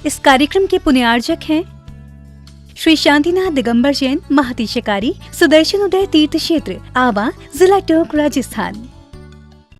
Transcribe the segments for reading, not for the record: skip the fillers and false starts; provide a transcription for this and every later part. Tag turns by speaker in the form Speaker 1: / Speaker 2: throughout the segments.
Speaker 1: इस कार्यक्रम के पुण्यार्जक हैं श्री शांतिनाथ दिगंबर जैन महातिशकारी सुदर्शन उदय तीर्थ क्षेत्र आवा, जिला टोंक, राजस्थान।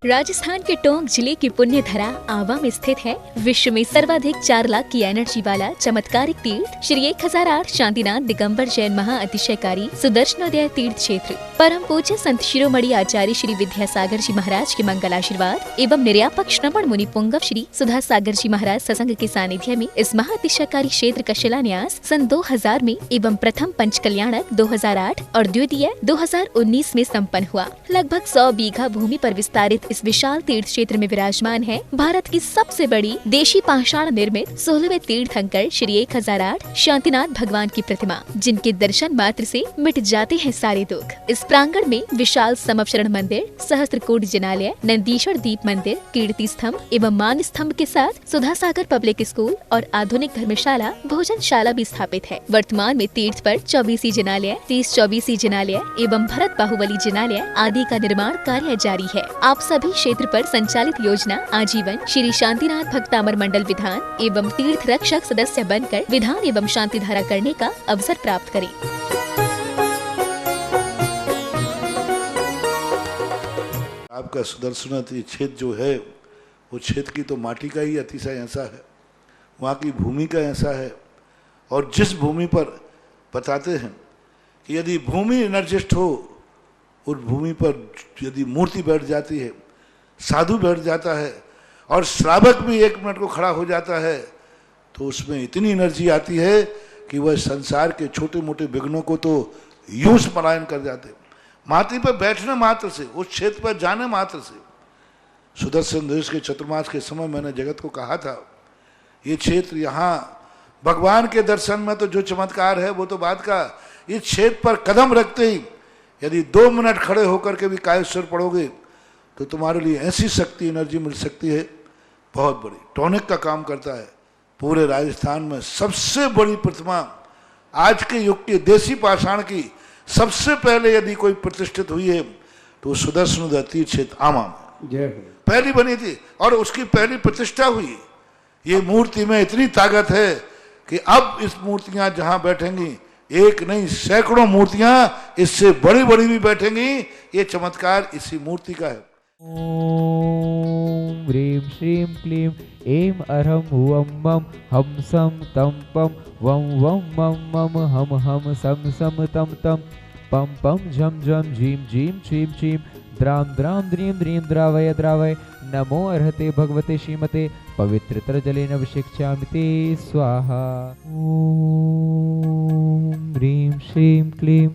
Speaker 2: राजस्थान के टोंक जिले की पुण्य धरा आवा में स्थित है विश्व में सर्वाधिक 4 लाख की एनर्जी वाला चमत्कारिक तीर्थ श्री 1008 शांतिनाथ दिगंबर जैन महाअतिशयकारी सुदर्शनोदय तीर्थ क्षेत्र। परम पूज्य संत शिरोमणि आचार्य श्री विद्यासागर जी महाराज के मंगल आशीर्वाद एवं निर्यापक श्रवण मुनि पुंगव श्री सुधा सागर जी महाराज सत्संग के सानिध्य में इस महाअतिशयकारी क्षेत्र का शिलान्यास सन 2000 में एवं प्रथम पंच कल्याणक 2008 और द्वितीय 2019 में संपन्न हुआ। लगभग 100 बीघा भूमि पर विस्तारित इस विशाल तीर्थ क्षेत्र में विराजमान है भारत की सबसे बड़ी देशी पाषाण निर्मित 16वें तीर्थंकर श्री 1008 शांतिनाथ भगवान की प्रतिमा, जिनके दर्शन मात्र से मिट जाते हैं सारे दुख। इस प्रांगण में विशाल समवशरण मंदिर, सहस्त्रकूट जिनालय, नंदीश्वर दीप मंदिर, कीर्ति स्तंभ एवं मान स्तंभ के साथ सुधा सागर पब्लिक स्कूल और आधुनिक धर्मशाला, भोजनशाला भी स्थापित है। वर्तमान में तीर्थ पर 24 जिनालय, 30-24 जिनालय एवं भरत बाहुबली जिनालय आदि का निर्माण कार्य जारी है। आप सभी क्षेत्र पर संचालित योजना आजीवन श्री शांतिनाथ भक्तामर मंडल विधान एवं तीर्थ रक्षक सदस्य बनकर विधान एवं शांति धारा करने का अवसर प्राप्त करें।
Speaker 3: आपका सुदर्शन क्षेत्र जो है वो क्षेत्र की तो माटी का ही अतिशय ऐसा है, वहाँ की भूमि का ऐसा है। और जिस भूमि पर बताते हैं कि यदि भूमि एनर्जिस्ट हो, उस भूमि पर यदि मूर्ति बैठ जाती है, साधु बैठ जाता है और श्रावक भी 1 मिनट को खड़ा हो जाता है, तो उसमें इतनी एनर्जी आती है कि वह संसार के छोटे मोटे विघ्नों को तो यूं पलायन कर जाते। माटी पर बैठने मात्र से, उस क्षेत्र पर जाने मात्र से, सुदर्शन देश के चतुर्मास के समय मैंने जगत को कहा था, ये क्षेत्र यहाँ भगवान के दर्शन में तो जो चमत्कार है वो तो बात का, इस क्षेत्र पर कदम रखते ही यदि 2 मिनट खड़े होकर के भी कायेश्वर पढ़ोगे तो तुम्हारे लिए ऐसी शक्ति एनर्जी मिल सकती है, बहुत बड़ी टॉनिक का काम करता है। पूरे राजस्थान में सबसे बड़ी प्रतिमा आज के युग की देसी पाषाण की सबसे पहले यदि कोई प्रतिष्ठित हुई है तो सुदर्शन तीर्थ क्षेत्र आमा में पहली बनी थी और उसकी पहली प्रतिष्ठा हुई। ये मूर्ति में इतनी ताकत है कि अब इस मूर्तियां जहां बैठेंगी, एक नहीं सैकड़ों मूर्तियां इससे बड़ी बड़ी भी बैठेंगी। ये चमत्कार इसी मूर्ति का है।
Speaker 4: ओम ह्रीं श्रीं क्लीं ऐं अरहं हुं मं हम सं तं पं वं वं मं मम हम सं सं तं तं पं पं झं झं झीं झीं छीं छीं द्रां द्रां द्रीं द्रीं द्रावय द्रावय नमो अर्हते भगवते श्रीमते पवित्रतर जलेन अभिषिक्ष्यामि ते स्वाहा। ओम ह्रीं श्रीं क्लीं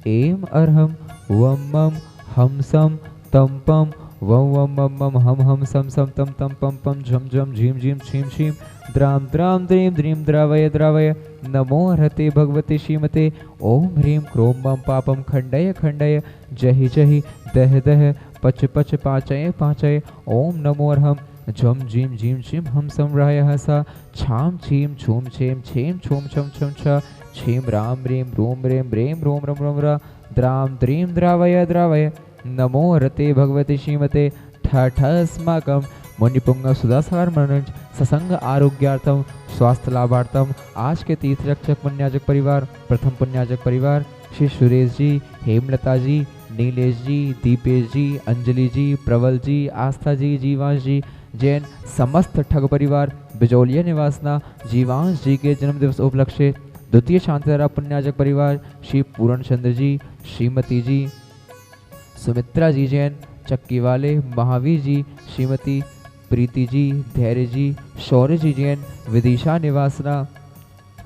Speaker 4: ऐं अरहं हुं मं हम सं तं पं वं वं मं मम हम सं सं तं तं पं पं झं झं झीं झीं छीं छीं द्रां द्रां द्रीं द्रीं द्रावय द्रावय नमो अर्हते भगवते श्रीमते ओम ह्रीं क्रों मं पापं खण्डय खण्डय जहि जहि दह दह पच पच पाचय पाचय ओम नमो अर्हं झं झीं झीं छीं हम संरायः सा छां छीं छूं छें छें छूं छं छं छ छीं रां ह्रीं रूं ह्रीं ह्रीं रों रं रं रा द्रां द्रीं द्रावय द्रावय नमो रते भगवते श्रीमते ठ अस्माकं मुनिपुंगव सुधासागर मनोज सत्संग आरोग्यार्थम स्वास्थ्य लाभार्थम आज के तीर्थ रक्षक पुण्याजक परिवार, प्रथम पुण्याजक परिवार श्री सुरेश जी, हेमलता जी, नीलेश जी, दीपेश जी, अंजलि जी, प्रबल जी, आस्था जी, जीवांश जी जैन समस्त ठग परिवार बिजौलिया निवासना जीवांश जी के जन्म दिवस उपलक्ष्य द्वितीय शांतिधारा पुण्याजक परिवार श्री पूर्ण चंद्र जी, श्रीमती जी, सुमित्रा जी जैन चक्की वाले, महावीर जी, श्रीमती प्रीति जी, धैर्य जी, शौर्य जी जैन विदिशा निवासना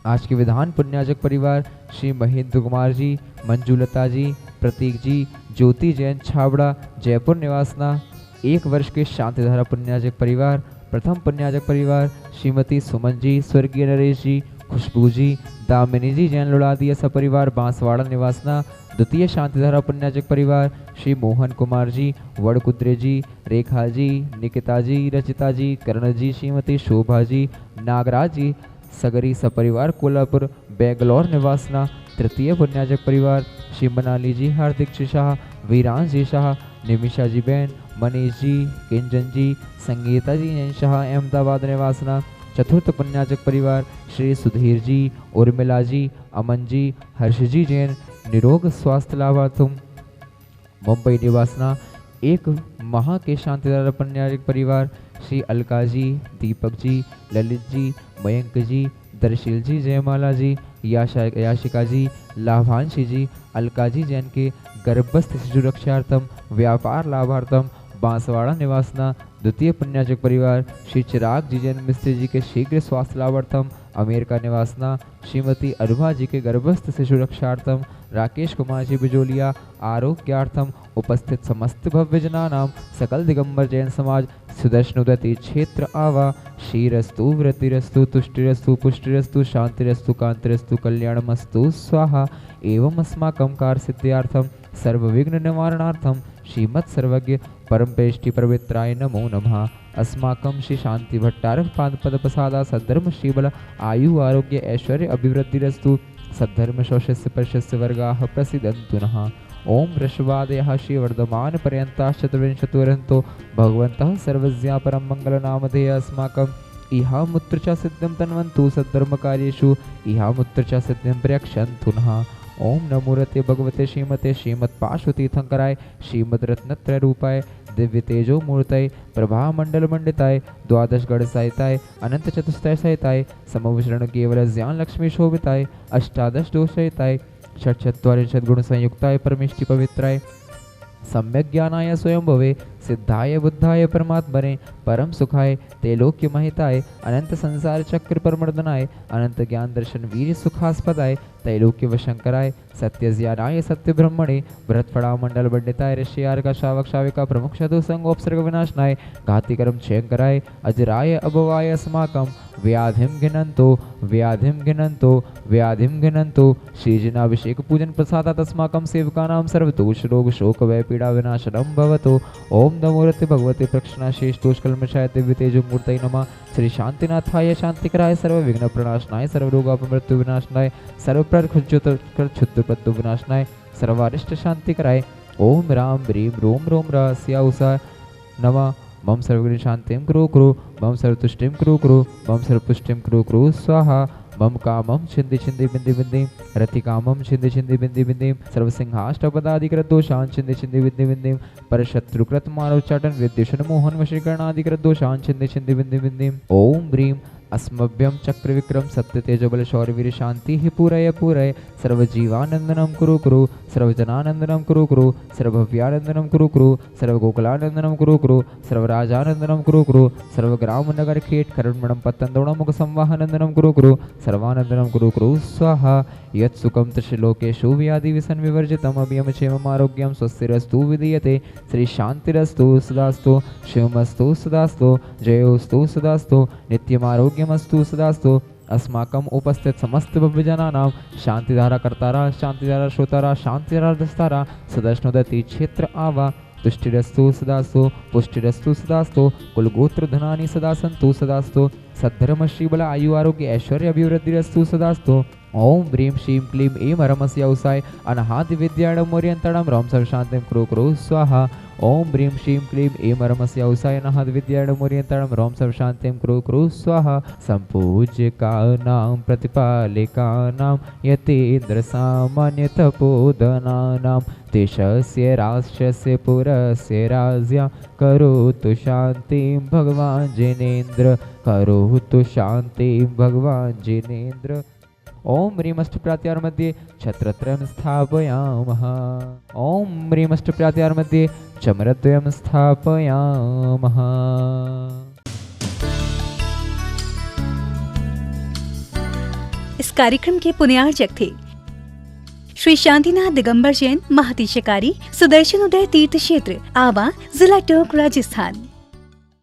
Speaker 4: आज के विधान पुण्याजक परिवार श्री महेंद्र कुमार जी, मंजूलता जी, प्रतीक जी, ज्योति जैन छाबड़ा जयपुर निवासना 1 वर्ष के शांतिधारा पुण्याजक परिवार, प्रथम पुण्याजक परिवार श्रीमती सुमन जी, स्वर्गीय नरेश जी, खुशबू जी, दामिनी जी जैन लुड़ादिया सपरिवार बांसवाड़ा निवासना द्वितीय शांतिधारा पुण्याजक परिवार श्री मोहन कुमार जी, वड़कुद्रे जी, रेखा जी, निकिता जी, रचिता जी, कर्ण जी, श्रीमती शोभा जी, नागराज जी सगरी सपरिवार कोल्हापुर बेंगलोर निवासना तृतीय पुण्याजक परिवार श्री मनाली जी, हार्दिक जी शाह, वीरांश जी शाह, निमिषा जी बहन, मनीष जी, किंजन जी, संगीता जी शाह अहमदाबाद निवासना चतुर्थ पुण्याचक परिवार श्री सुधीर जी, उर्मिला जी, अमन जी, हर्ष जी जैन निरोग स्वास्थ्य लाभार्थम। मुंबई निवासना एक महा के शांतिदार पुण्याचक परिवार श्री अलका जी, दीपक जी, ललित जी, मयंक जी, दर्शील जी, जयमाला जी, याशिका जी, लाभांशी जी, अलका जी जैन के गर्भस्थ शिशु रक्षार्थम व्यापार लाभार्थम। बांसवाड़ा निवासना द्वितीय पुण्याचक परिवार श्री चिराग जी जैन मिस्त्री जी के शीघ्र स्वास्थ्य लाभार्थम। अमेरिका निवासना श्रीमती अरुभा जी के गर्भस्थ शिशु रक्षार्थम। राकेश कुमार जी बिजोलिया आरोग्यार्थम। उपस्थित समस्त भव्य जनानाम सकल दिगंबर जैन समाज सुदर्शन उदय क्षेत्र आवा। श्रीरस्तु वृद्धिरस्तु तुष्टिरस्तु पुष्टिरस्तु शांतिरस्तु कांतिरस्तु कल्याणमस्तु स्वाहा। एवं अस्माकं कार्य सिद्ध्यार्थम सर्व विघ्न निवारणार्थम श्रीमत् सर्वज्ञ परमपेष्टि पवित्राय नमो नमः। अस्माकं श्री शांति भट्टारक पाद पद प्रसादा सद्धर्म श्रीबल आयु आरोग्य ऐश्वर्य अभिवृद्धिरस्तु सद्धर्म शौशस्य परशस्य वर्गाः प्रसिद्धन्तु नः। ओम वृषवादयः श्रीवर्धमान पर्यन्ताश्चतुर्विंशतिवर्षतो भगवन्तः सर्वज्ञा परम मंगल नामधेय अस्माकम् इहा मुत्र च सिद्धिं तन्वन्तु सद्धर्मकार्येषु इहा मुत्र च सिद्धिं प्रयक्षन्तु नः। ओम नमोरते भगवते श्रीमते श्रीमत्पार्श्वतीर्थंकराय श्रीमद्रत्नत्रय रूपाय दिव्य तेजो मूर्तये प्रभा मंडल मंडिताय द्वादश गण सहिताय अनंत चतुष्टय सहिताय समविचरण केवल ज्ञान लक्ष्मी शोभिताय अष्टादश दोष सहिताय षट्चत्वारिंशत् गुण संयुक्ताय परमेष्टि पवित्राय सम्यक ज्ञानाय स्वयं भवे सिद्धाय बुद्धाय परमात्मने परम सुखाय तेलोक्य महिताय अनंत संसार चक्र परमर्दनाय अनंत ज्ञान दर्शन वीर सुखास्पदाय त्रैलोक्य वशंकराय सत्य ज्ञानाय सत्य ब्रह्मणे भरतफड़ा मंडल पंडिताय ऋषियार का शावक शाविका प्रमुख शतु संगोपसर्ग विनाशनाय घाति कर्म क्षयंकराय अजराय अभवाय अस्माकं व्याधिं घिनंतो श्रीजनाभिषेक पूजन प्रसादात् अस्माकं सेवकानां सर्वदोष रोग शोक भय पीड़ा विनाशनम भवतु। ओम नमोरते भगवते प्रक्षणा शेष दोष कल्मषाय दिव्य तेजो मूर्तये नमः। श्री शांतिनाथाय शांतिकराय सर्व विघ्न प्रणाशनाय सर्व रोगापमृत्यु विनाशनाय सर्व क्षुद्र प्रत्यु विनाशनाय सर्वारिष्ट शांतिकराय ओम राम ब्रीम रोम रोम रहस्याउषा नमः। मम सर्वगुण शांतिं कुरु मम सर्वतुष्टिं कुरु मम सर्वपुष्टिं कुरु स्वाहा। मम कामं छिंदि छिंदि बिंदि बिंदि रति कामं छिंदि छिंदि बिंदि बिंदि सर्वसिंहाष्टपदाधिकृत दोषान् छिंदि छिंदि बिंदि बिंदि परशत्रुकृत मानवचाटन विद्युषण मोहन वशीकरणाधिकृत दोषान् छिंदि छिंदि बिंदि बिंदि। ओम ब्रीम अस्मभ्यं चक्र विक्रम सत्य तेजो बल शौर्य वीर शांति ही पूरय सर्वजीवानंदनम कुरु सर्वजनानंदनम कुरु सर्वभव्यानंदनम कुरु सर्वगोकुलानंदनम कुरु सर्वराजानंदनम कुरु सर्वग्राम नगर खेट करुणमणम पत्तंदोणम मुख संवाहनंदनम कुरु सर्वानंदनम कुरु स्वाहा। यत् सुखम त्रिलोकेषु व्याधि विसन विवर्जितम अभियम क्षेमम आरोग्यम स्वस्तिरस्तु विधीयते। श्री शांतिरस्तु सदास्तु शिवमस्तु सदास्तु जयोस्तु सदास्तु नित्यम आरोग्यमस्तु सदास्तु। अस्माकं उपस्थित समस्त भव्यजनानां शांतिधारा कर्तारा शांतिधारा श्रोतारा शांतिधारा दस्तारा सदर्शनोदय क्षेत्र आवा। तुष्टिरस्तु सदास्तु पुष्टिरस्तु सदास्तु कुलगोत्र धनानि सदा सन्तु सदास्तु सद्धर्म श्रीबल आयु आरोग्य ऐश्वर्य अभिवृद्धिरस्तु सदास्तु। ओम ब्रीं श्रीं क्लीं ऐं हरमस्य औसाय अनाहत विद्याणमोर्यन्तणं रं सर्वशान्तिं कुरु स्वाहा। ओम ब्रीं श्रीं क्लीं ऐं हरमस्य औसाय अनाहत विद्याणमोर्यन्तणं रं सर्वशान्तिं कुरु स्वाहा। सम्पूज्यकानां प्रतिपालिकानां यतीन्द्र सामान्य तपोधनानां देशस्य राष्ट्रस्य पुरस्य राज्ञा करोतु शान्तिं भगवान् जिनेन्द्र करोतु शान्तिं भगवान् जिनेन्द्र। ओम ह्रीमष्ट प्रात्यार मध्ये छत्रत्रयं स्थापयामः। ओम ह्रीमष्ट प्रात्यार मध्ये चमरद्वयं स्थापयामः।
Speaker 1: इस कार्यक्रम के पुण्यार्चक थे श्री शांतिनाथ दिगंबर जैन महातिशकारी सुदर्शन उदय तीर्थ क्षेत्र आवा, जिला टोंक, राजस्थान।